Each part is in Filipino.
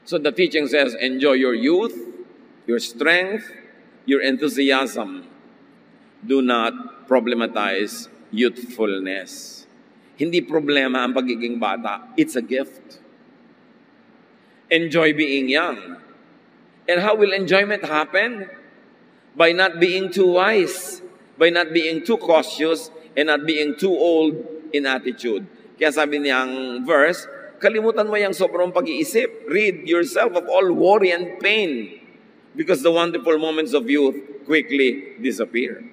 So the teaching says, enjoy your youth, your strength, your enthusiasm. Do not problematize youthfulness. Hindi problema ang pagiging bata. It's a gift. Enjoy being young. And how will enjoyment happen? By not being too wise, by not being too cautious, and not being too old in attitude. Kaya sabi niyang verse, kalimutan mo yung sobrang pag-iisip. Rid yourself of all worry and pain because the wonderful moments of youth quickly disappear.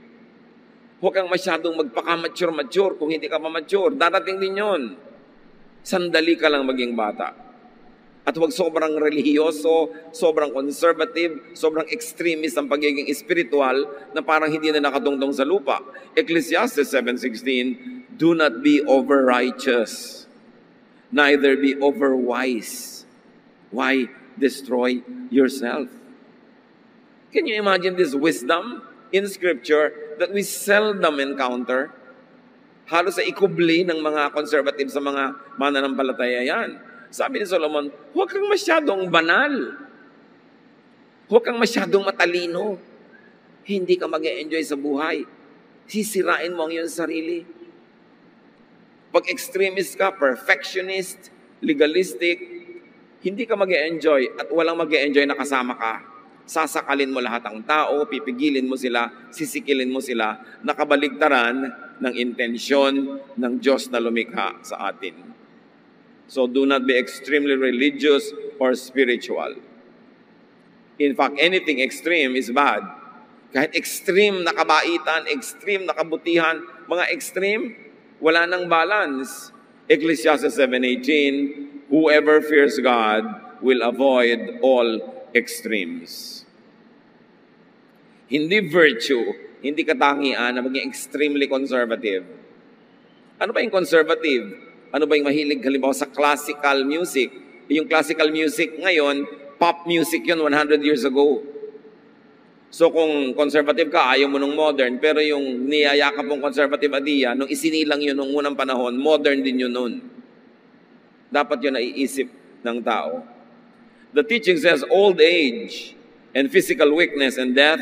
Huwag kang masyadong magpaka-mature kung hindi ka pa mature. Darating din yun. Sandali ka lang maging bata. At huwag sobrang relihiyoso, sobrang conservative, sobrang extremist ang pagiging spiritual na parang hindi na nakatungtong sa lupa. Ecclesiastes 7:16, do not be over-righteous, neither be over-wise. Why destroy yourself? Can you imagine this wisdom in Scripture that we seldom encounter? Halos sa ikubli ng mga conservative sa mga mananampalataya yan. Sabi ni Solomon, huwag kang masyadong banal. Huwag kang masyadong matalino. Hindi ka mag-e-enjoy sa buhay. Sisirain mo ang iyong sarili. Pag extremist ka, perfectionist, legalistic, hindi ka mag-e-enjoy at walang mag-e-enjoy na kasama ka. Sasakalin mo lahat ng tao, pipigilin mo sila, sisikilin mo sila, nakabaligtaran ng intensyon ng Diyos na lumikha sa atin. So do not be extremely religious or spiritual. In fact, anything extreme is bad. Kahit extreme na kabaitan, extreme na kabutihan, mga extreme, wala nang balance. Ecclesiastes 7:18, whoever fears God will avoid all extremes. Hindi virtue, hindi katangian na maging extremely conservative. Ano ba yung conservative? Ano ba yung mahilig halimbawa sa classical music? Yung classical music ngayon, pop music yun 100 years ago. So kung conservative ka, ayaw mo nung modern, pero yung niyayakap mong conservative idea, nung isinilang yun nung unang panahon, modern din yun nun. Dapat yun naiisip ng tao. The teaching says, old age and physical weakness and death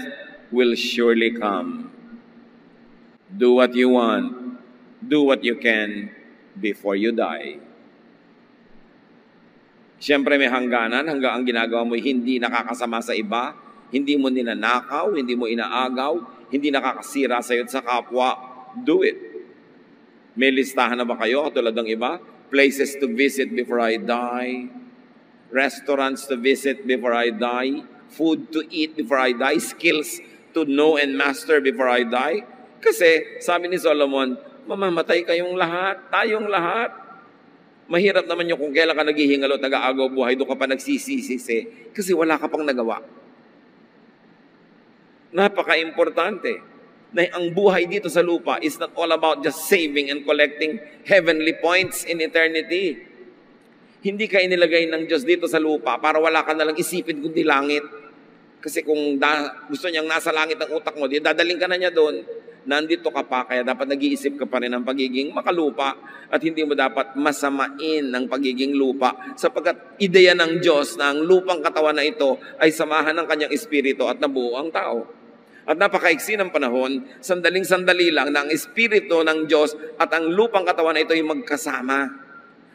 will surely come. Do what you want. Do what you can before you die. Siyempre may hangganan hanggang ang ginagawa mo hindi nakakasama sa iba, hindi mo ninanakaw, hindi mo inaagaw, hindi nakakasira sa iyo at sa kapwa. Do it. May listahan na ba kayo katulad ng iba? Places to visit before I die, restaurants to visit before I die, food to eat before I die, skills to know and master before I die. Kasi sabi ni Solomon, mamamatay kayong lahat, tayong lahat. Mahirap naman yung kung kailan ka naghihingalo, nag-aagaw buhay, doon ka pa nagsisisi kasi wala ka pang nagawa. Napaka-importante na ang buhay dito sa lupa is not all about just saving and collecting heavenly points in eternity. Hindi ka inilagay ng Diyos dito sa lupa para wala ka nalang isipin kundi langit. Kasi kung gusto niyang nasa langit ang utak mo, dadaling ka na niya doon. Nandito ka pa, kaya dapat nag-iisip ka pa rin ng pagiging makalupa at hindi mo dapat masamain ng pagiging lupa sapagkat ideya ng Diyos na ang lupang katawan na ito ay samahan ng kanyang espiritu at nabuo ang tao. At napakaiksi ng panahon, sandaling-sandali lang na ang espiritu ng Diyos at ang lupang katawan na ito ay magkasama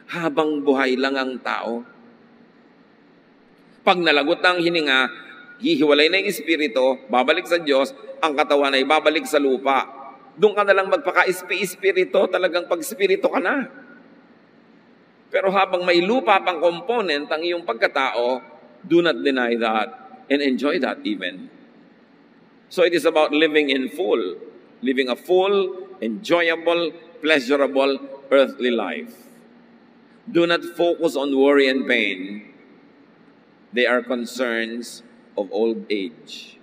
habang buhay lang ang tao. Pag nalagot na ang hininga, hihiwalay na yung espiritu, babalik sa Diyos, ang katawan ay babalik sa lupa. Doon ka na lang magpaka-espiritu, talagang pag-espiritu ka na. Pero habang may lupa pang component ang iyong pagkatao, do not deny that and enjoy that even. So it is about living in full, living a full, enjoyable, pleasurable, earthly life. Do not focus on worry and pain. They are concerns of old age.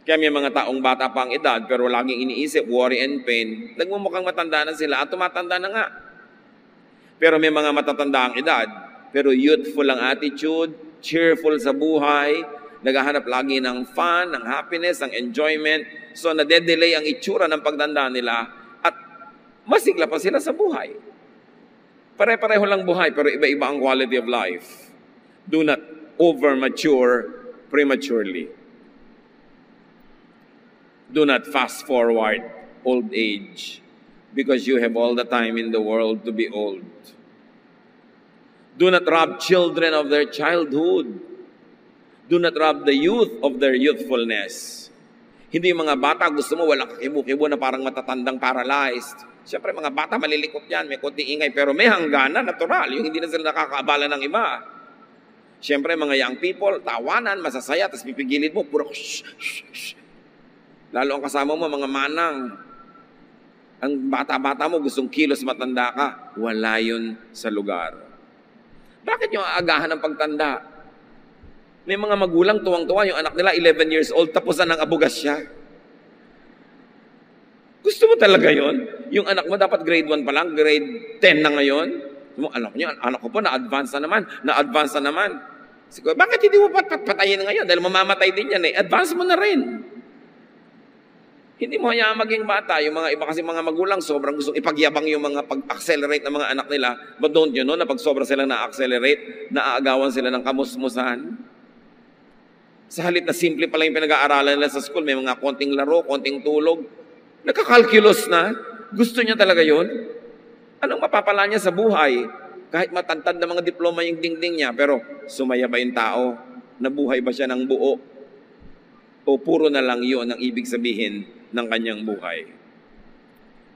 Kaya may mga taong bata pa ang edad pero laging iniisip, worry and pain, nagmumukhang matanda na sila at tumatanda na nga. Pero may mga matatanda ang edad, pero youthful ang attitude, cheerful sa buhay, naghahanap lagi ng fun, ng happiness, ng enjoyment. So nade-delay ang itsura ng pagtanda nila at masigla pa sila sa buhay. Pare-pareho lang buhay pero iba-iba ang quality of life. Do not over-mature prematurely. Do not fast forward old age because you have all the time in the world to be old. Do not rob children of their childhood. Do not rob the youth of their youthfulness. Hindi yung mga bata, gusto mo walang kakibo-kibo na parang matatandang paralyzed. Siyempre, mga bata, malilikot yan, may konting ingay, pero may hangganan, natural, yung hindi na sila nakakaabala ng iba. Siyempre, mga young people, tawanan, masasaya, tapos pipigilid mo, puro shh, shh, shh. Lalo ang kasama mo, mga manang. Ang bata-bata mo, gustong kilos matanda ka, wala yun sa lugar. Bakit yung aagahan ng pagtanda? May mga magulang tuwang-tuwa, yung anak nila 11 years old, tapos na ng abugasya. Gusto mo talaga yon? Yung anak mo dapat grade 1 pa lang, grade 10 na ngayon. Anak ko po, na-advance na naman. Siguro, bakit hindi mo patayin ngayon? Dahil mamamatay din yan eh. Advance mo na rin. Hindi mo hayaan maging bata. Yung mga iba kasi mga magulang, sobrang gusto ipagyabang yung mga pag-accelerate ng mga anak nila. But don't you know na pag sobra sila na-accelerate, naaagawan sila ng kamusmusan? Sa halip na simple pala yung pinag-aaralan nila sa school, may mga konting laro, konting tulog, nagkakalculus na, gusto niya talaga yon. Anong mapapala niya sa buhay? Kahit matantad na mga diploma yung dingding niya, pero sumaya ba yung tao? Nabuhay ba siya ng buo? O puro na lang yun ang ibig sabihin ng kanyang buhay?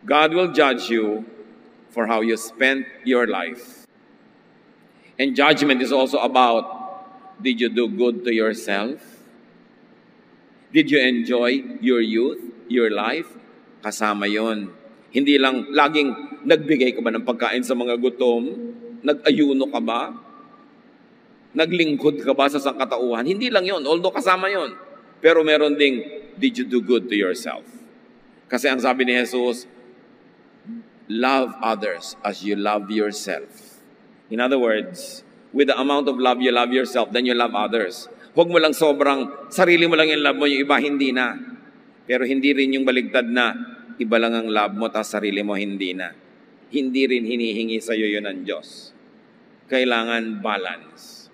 God will judge you for how you spent your life. And judgment is also about, did you do good to yourself? Did you enjoy your youth, your life? Kasama yon. Hindi lang laging nagbigay ka ba ng pagkain sa mga gutom? Nag-ayuno ka ba? Naglingkod ka ba sa sangkatauhan? Hindi lang yon, although kasama yon. Pero meron ding, did you do good to yourself? Kasi ang sabi ni Jesus, love others as you love yourself. In other words, with the amount of love you love yourself, then you love others. Huwag mo lang sobrang, sarili mo lang yung love mo, yung iba hindi na. Pero hindi rin yung baligtad na, iba lang ang love mo, tapos sarili mo hindi na. Hindi rin hinihingi sa iyo yun ng Diyos. Kailangan balance.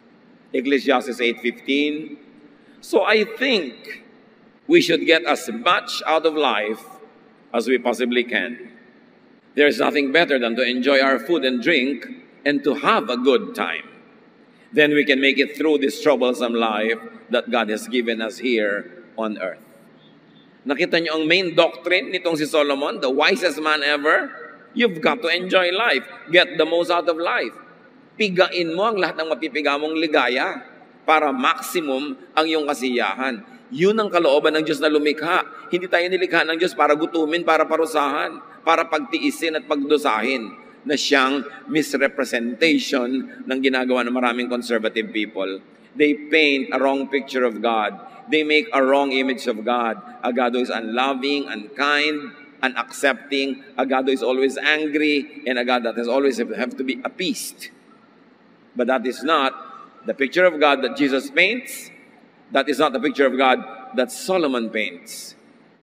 Ecclesiastes 8:15. So I think we should get as much out of life as we possibly can. There's nothing better than to enjoy our food and drink and to have a good time. Then we can make it through this troublesome life that God has given us here on earth. Nakita niyo ang main doctrine nitong si Solomon, the wisest man ever? You've got to enjoy life. Get the most out of life. Pigain mo ang lahat ng mapipiga mong ligaya para maximum ang iyong kasiyahan. Yun ang kalooban ng Diyos na lumikha. Hindi tayo nilikha ng Diyos para gutumin, para parusahan, para pagtiisin at pagdusahin, na siyang misrepresentation ng ginagawa ng maraming conservative people. They paint a wrong picture of God. They make a wrong image of God. A God who is unloving, unkind, unaccepting. A God who is always angry, and a God that has always have to be appeased. But that is not the picture of God that Jesus paints. That is not the picture of God that Solomon paints.